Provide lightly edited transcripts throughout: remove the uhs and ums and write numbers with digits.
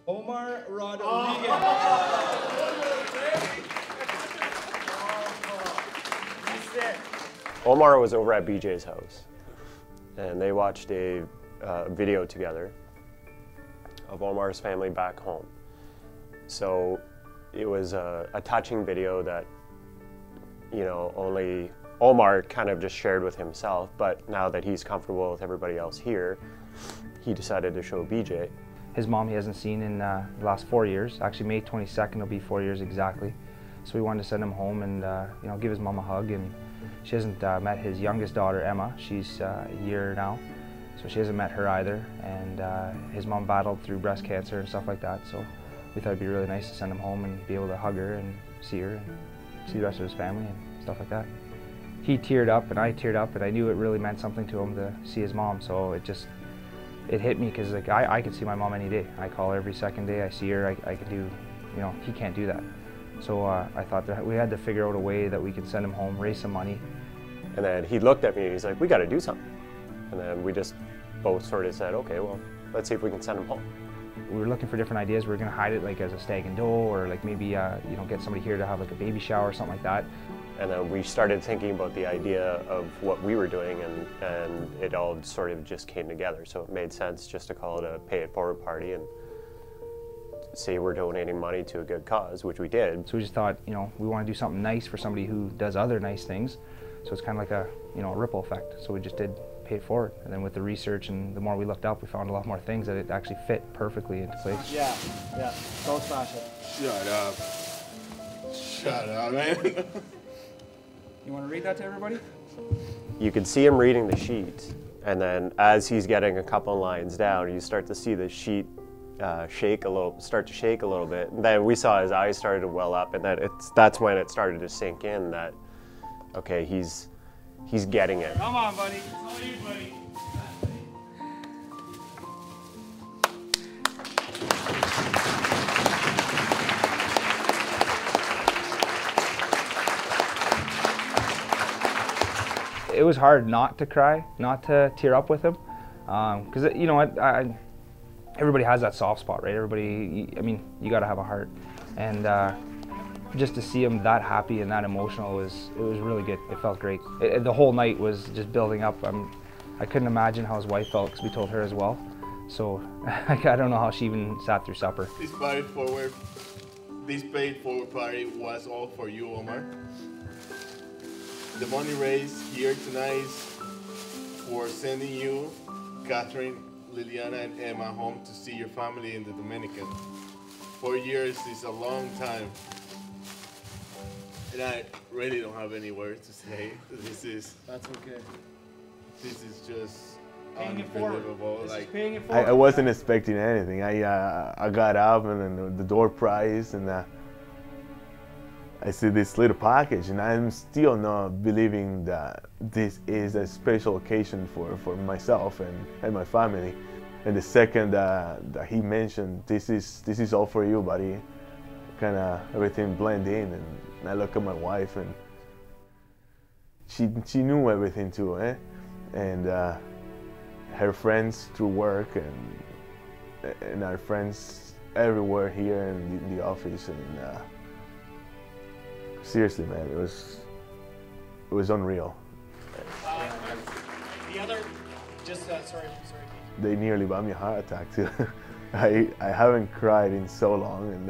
Omar Rodriguez. Omar was over at BJ's house, and they watched a video together of Omar's family back home. So it was a touching video that, you know, only Omar kind of just shared with himself, but now that he's comfortable with everybody else here, he decided to show BJ. His mom he hasn't seen in the last 4 years. Actually, May 22nd will be 4 years exactly. So we wanted to send him home and you know, give his mom a hug. And she hasn't met his youngest daughter, Emma. She's a year now, so she hasn't met her either. And his mom battled through breast cancer and stuff like that. So we thought it'd be really nice to send him home and be able to hug her and see her and see the rest of his family and stuff like that. He teared up and I teared up, and I knew it really meant something to him to see his mom. So it hit me because like I can see my mom any day. I call her every second day. I see her. I can do, you know, he can't do that. So I thought that we had to figure out a way that we can send him home, raise some money. And then he looked at me and he's like, "We got to do something." And then we just both sort of said, "Okay, well, let's see if we can send him home." We were looking for different ideas. We were going to hide it like as a stag and doe, or like maybe you know, get somebody here to have like a baby shower or something like that. And then we started thinking about the idea of what we were doing, and it all sort of just came together. So it made sense just to call it a pay it forward party and say we're donating money to a good cause, which we did. So we just thought, you know, we want to do something nice for somebody who does other nice things. So it's kind of like a, you know, a ripple effect. So we just did pay it forward. And then with the research and the more we looked up, we found a lot more things that it actually fit perfectly into place. Yeah, don't smash it. Shut up. Shut up, man. You want to read that to everybody? You could see him reading the sheet, and then as he's getting a couple lines down, you start to see the sheet start to shake a little bit. And then we saw his eyes started to well up, and that's when it started to sink in that, okay, he's getting it. Come on, buddy. It's all you, buddy. It was hard not to cry, not to tear up with him, because you know what, everybody has that soft spot, right? Everybody, I mean, you got to have a heart, and just to see him that happy and that emotional it was really good. It felt great. The whole night was just building up. I couldn't imagine how his wife felt because we told her as well. So I don't know how she even sat through supper. This paid forward party was all for you, Omar. The money raised here tonight is for sending you, Catherine, Liliana, and Emma home to see your family in the Dominican. 4 years is a long time. And I really don't have any words to say. That's okay. This is just Paying it forward. unbelievable. This Like, is paying it forward. I wasn't expecting anything. I got up and then the door prize, and I see this little package, and I'm still not believing that this is a special occasion for myself and my family. And the second that he mentioned, this is all for you, buddy, kind of everything blend in, and I look at my wife, and she knew everything too, eh? And her friends through work and our friends everywhere here in the office, and seriously, man, it was unreal. The other, just sorry. They nearly got me a heart attack too. I haven't cried in so long, and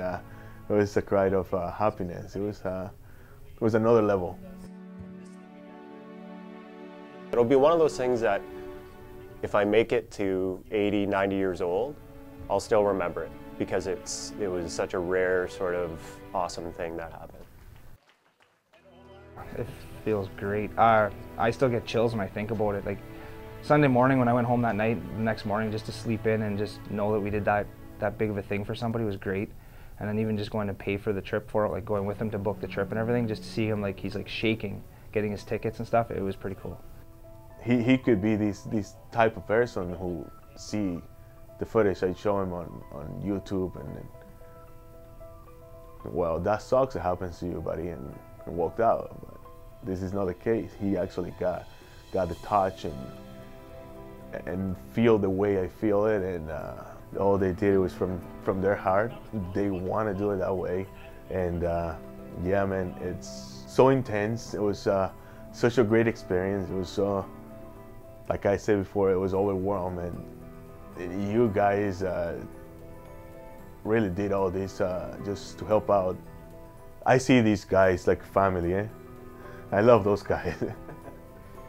it was a cry of happiness. It was another level. It'll be one of those things that if I make it to 80, 90 years old, I'll still remember it because it was such a rare sort of awesome thing that happened. It feels great. I still get chills when I think about it. Like Sunday morning when I went home that night, the next morning just to sleep in and just know that we did that big of a thing for somebody was great. And then even just going to pay for the trip for it, like going with him to book the trip and everything, just to see him like he's like shaking, getting his tickets and stuff, it was pretty cool. He could be this type of person who see the footage I show him on YouTube and well, that sucks, it happens to you, buddy, and walked out. But this is not the case. He actually got the touch and feel the way I feel it, and all they did was from their heart. They want to do it that way, and yeah, man, it's so intense. It was such a great experience. It was so, like I said before, it was overwhelming. You guys really did all this just to help out. I see these guys like family. I love those guys.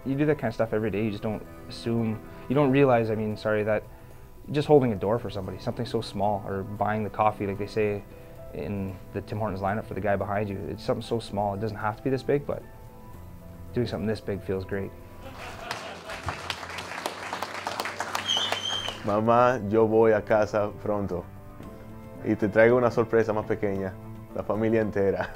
You do that kind of stuff every day. You just don't assume, you don't realize, I mean, sorry, that just holding a door for somebody, something so small, or buying the coffee, like they say in the Tim Hortons lineup for the guy behind you. It's something so small. It doesn't have to be this big, but doing something this big feels great. Mamá, yo voy a casa pronto y te traigo una sorpresa más pequeña, la familia entera.